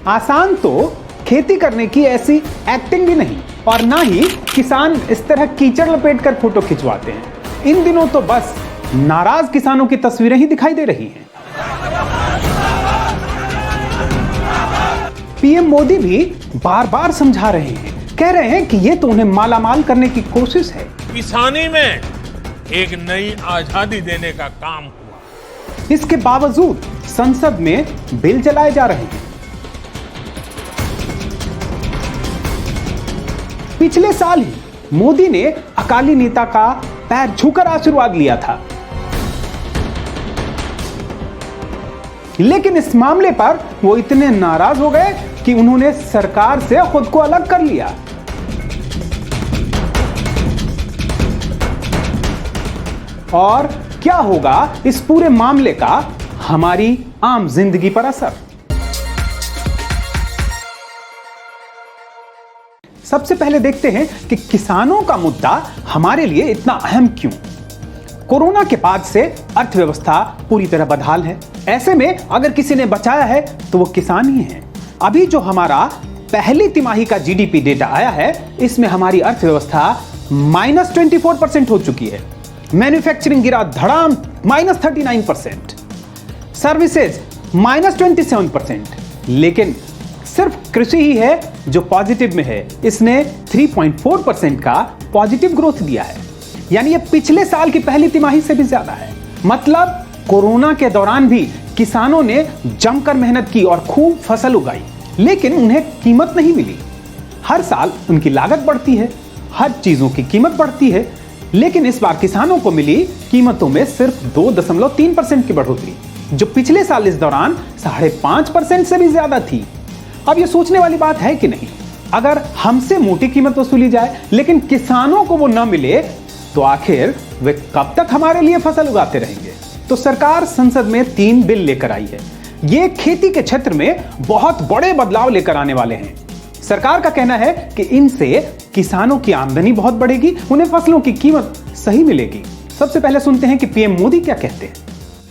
आसान तो खेती करने की ऐसी एक्टिंग भी नहीं, और ना ही किसान इस तरह कीचड़ लपेट कर फोटो खिंचवाते हैं। इन दिनों तो बस नाराज किसानों की तस्वीरें ही दिखाई दे रही हैं। पीएम मोदी भी बार बार समझा रहे हैं, कह रहे हैं कि ये तो उन्हें मालामाल करने की कोशिश है। किसानी में एक नई आजादी देने का काम हुआ। इसके बावजूद संसद में बिल चलाए जा रहे हैं। पिछले साल ही मोदी ने अकाली नेता का पैर छूकर आशीर्वाद लिया था, लेकिन इस मामले पर वो इतने नाराज हो गए कि उन्होंने सरकार से खुद को अलग कर लिया। और क्या होगा इस पूरे मामले का हमारी आम जिंदगी पर असर? सबसे पहले देखते हैं कि किसानों का मुद्दा हमारे लिए इतना अहम क्यों। कोरोना के बाद से अर्थव्यवस्था पूरी तरह बदहाल है। ऐसे में अगर किसी ने बचाया है तो वो किसान ही है। अभी जो हमारा पहली तिमाही का जीडीपी डेटा आया है, इसमें हमारी अर्थव्यवस्था -24% हो चुकी है। मैन्युफैक्चरिंग गिरा धड़ाम -39%, सर्विसेज -27%, लेकिन सिर्फ कृषि ही है जो पॉजिटिव में है। इसने 3.4% का पॉजिटिव ग्रोथ दिया है, यानी ये पिछले साल की पहली तिमाही से भी ज्यादा है। मतलब कोरोना के दौरान भी किसानों ने जमकर मेहनत की और खूब फसल उगाई, लेकिन उन्हें कीमत नहीं मिली। हर साल उनकी लागत बढ़ती है, हर चीजों की कीमत बढ़ती है, लेकिन इस बार किसानों को मिली कीमतों में सिर्फ 2.3% की बढ़ोतरी, जो पिछले साल इस दौरान 5.5% से भी ज्यादा थी। अब यह सोचने वाली बात है कि नहीं, अगर हमसे मोटी कीमत वसूली जाए लेकिन किसानों को वो न मिले तो आखिर वे कब तक हमारे लिए फसल उगाते रहेंगे? तो सरकार संसद में 3 बिल लेकर आई है। ये खेती के क्षेत्र में बहुत बड़े बदलाव लेकर आने वाले हैं। सरकार का कहना है कि इनसे किसानों की आमदनी बहुत बढ़ेगी, उन्हें फसलों की कीमत सही मिलेगी। सबसे पहले सुनते हैं कि पीएम मोदी क्या कहते हैं।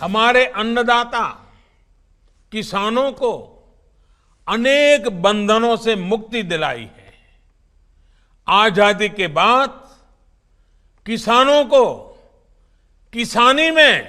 हमारे अन्नदाता किसानों को अनेक बंधनों से मुक्ति दिलाई है। आजादी के बाद किसानों को किसानी में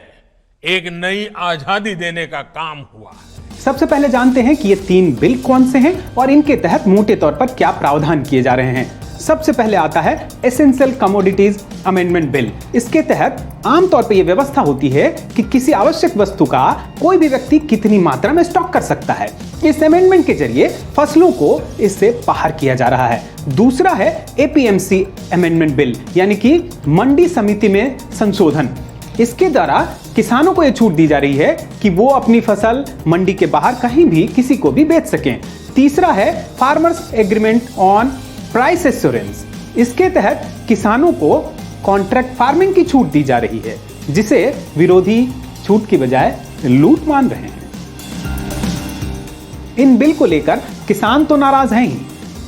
एक नई आजादी देने का काम हुआ है। सबसे पहले जानते हैं कि ये 3 बिल कौन से हैं और इनके तहत मोटे तौर पर क्या प्रावधान किए जा रहे हैं। सबसे पहले आता है एसेंशियल कमोडिटीज अमेंडमेंट बिल। इसके तहत आमतौर पर यह व्यवस्था होती है कि किसी आवश्यक वस्तु का कोई भी व्यक्ति कितनी मात्रा में स्टॉक कर सकता है। इस अमेंडमेंट के जरिए फसलों को इससे बाहर किया जा रहा है। दूसरा है एपीएमसी अमेंडमेंट बिल, यानी कि मंडी समिति में संशोधन। इसके द्वारा किसानों को यह छूट दी जा रही है कि वो अपनी फसल मंडी के बाहर कहीं भी किसी को भी बेच सकें। तीसरा है farmers agreement on price assurance. इसके तहत किसानों को कॉन्ट्रैक्ट फार्मिंग की छूट दी जा रही है, जिसे विरोधी छूट की बजाय लूट मान रहे हैं। इन बिल को लेकर किसान तो नाराज हैं ही,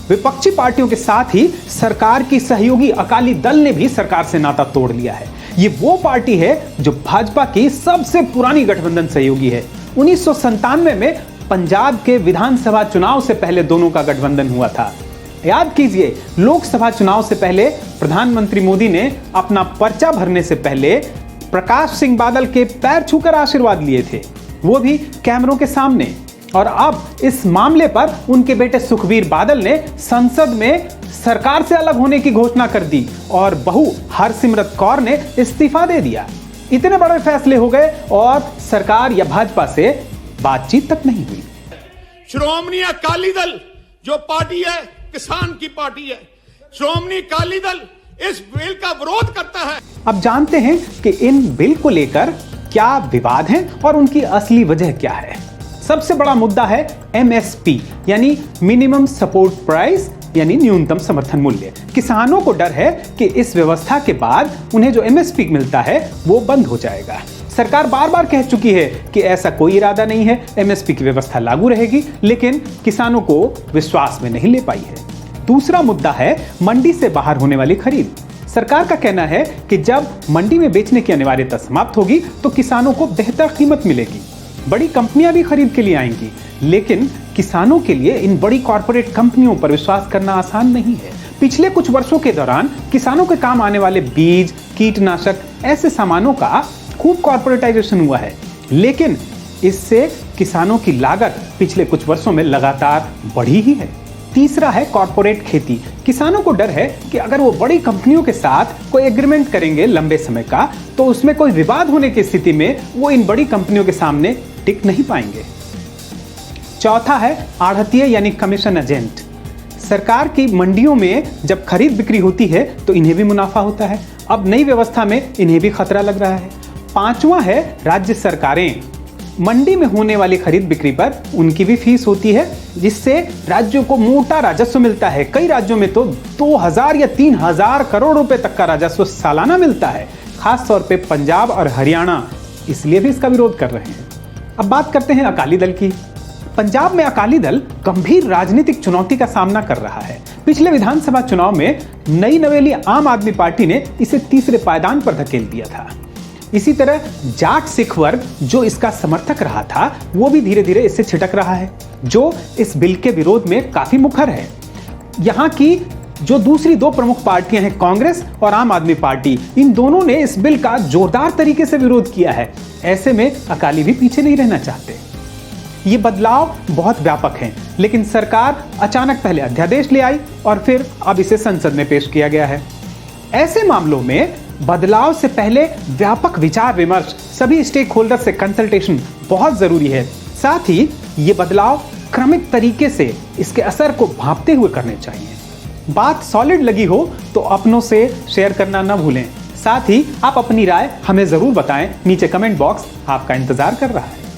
विपक्षी पार्टियों के साथ ही सरकार की सहयोगी अकाली दल ने भी सरकार से नाता तोड़ लिया है। ये वो पार्टी है जो भाजपा की सबसे पुरानी गठबंधन सहयोगी है। 1997 में पंजाब के विधानसभा चुनाव से पहले दोनों का गठबंधन हुआ था। याद कीजिए, लोकसभा चुनाव से पहले प्रधानमंत्री मोदी ने अपना पर्चा भरने से पहले प्रकाश सिंह बादल के पैर छूकर आशीर्वाद लिए थे, वो भी कैमरों के सामने। और अब इस मामले पर उनके बेटे सुखबीर बादल ने संसद में सरकार से अलग होने की घोषणा कर दी और बहू हरसिमरत कौर ने इस्तीफा दे दिया। इतने बड़े फैसले हो गए और सरकार या भाजपा से बातचीत तक नहीं हुई। श्रोमणी अकाली दल जो पार्टी है, किसान की पार्टी है, श्रोमणी अकाली दल इस बिल का विरोध करता है। अब जानते हैं कि इन बिल को लेकर क्या विवाद है और उनकी असली वजह क्या है। सबसे बड़ा मुद्दा है एमएसपी, यानी मिनिमम सपोर्ट प्राइस, यानी न्यूनतम समर्थन मूल्य। किसानों को डर है कि इस व्यवस्था के बाद उन्हें जो एमएसपी मिलता है वो बंद हो जाएगा। सरकार बार बार कह चुकी है कि ऐसा कोई इरादा नहीं है, एमएसपी की व्यवस्था लागू रहेगी, लेकिन किसानों को विश्वास में नहीं ले पाई है। दूसरा मुद्दा है मंडी से बाहर होने वाली खरीद। सरकार का कहना है कि जब मंडी में बेचने की अनिवार्यता समाप्त होगी तो किसानों को बेहतर कीमत मिलेगी। बड़ी कंपनियां भी खरीद के लिए आएंगी, लेकिन किसानों के लिए इन बड़ी कॉरपोरेट कंपनियों पर विश्वास करना आसान नहीं है। पिछले कुछ वर्षों के दौरान किसानों के काम आने वाले बीज, कीटनाशक, ऐसे सामानों का खूब कॉर्पोरेटाइजेशन हुआ है, लेकिन इससे किसानों की लागत पिछले कुछ वर्षों में लगातार बढ़ी ही है। तीसरा है कॉर्पोरेट खेती। किसानों को डर है कि अगर वो बड़ी कंपनियों के साथ कोई एग्रीमेंट करेंगे लंबे समय का, तो उसमें कोई विवाद होने की स्थिति में वो इन बड़ी कंपनियों के सामने टिक नहीं पाएंगे। चौथा है आढ़तिये यानी कमीशन एजेंट। सरकार की मंडियों में जब खरीद बिक्री होती है तो इन्हें भी मुनाफा होता है। अब नई व्यवस्था में इन्हें भी खतरा लग रहा है। पांचवा है राज्य सरकारें। मंडी में होने वाली खरीद बिक्री पर उनकी भी फीस होती है, जिससे राज्यों को मोटा राजस्व मिलता है। कई राज्यों में तो 2000 या 3000 करोड़ रुपए तक का राजस्व सालाना मिलता है। खास तौर पे पंजाब और हरियाणा इसलिए भी इसका विरोध कर रहे हैं। अब बात करते हैं अकाली दल की। पंजाब में अकाली दल गंभीर राजनीतिक चुनौती का सामना कर रहा है। पिछले विधानसभा चुनाव में नई नवेली आम आदमी पार्टी ने इसे तीसरे पायदान पर धकेल दिया था। इसी तरह जाट सिख वर्ग जो इसका समर्थक रहा था, वो भी धीरे धीरे इससे छिटक रहा है, जो इस बिल के विरोध में काफी मुखर है। यहाँ की जो दूसरी दो प्रमुख पार्टियां हैं, कांग्रेस और आम आदमी पार्टी, इन दोनों ने इस बिल का जोरदार तरीके से विरोध किया है। ऐसे में अकाली भी पीछे नहीं रहना चाहते। ये बदलाव बहुत व्यापक हैं, लेकिन सरकार अचानक पहले अध्यादेश ले आई और फिर अब इसे संसद में पेश किया गया है। ऐसे मामलों में बदलाव से पहले व्यापक विचार विमर्श, सभी स्टेक होल्डर से कंसल्टेशन बहुत जरूरी है। साथ ही ये बदलाव क्रमिक तरीके से इसके असर को भांपते हुए करने चाहिए। बात सॉलिड लगी हो तो अपनों से शेयर करना न भूलें। साथ ही आप अपनी राय हमें जरूर बताएं। नीचे कमेंट बॉक्स आपका इंतजार कर रहा है।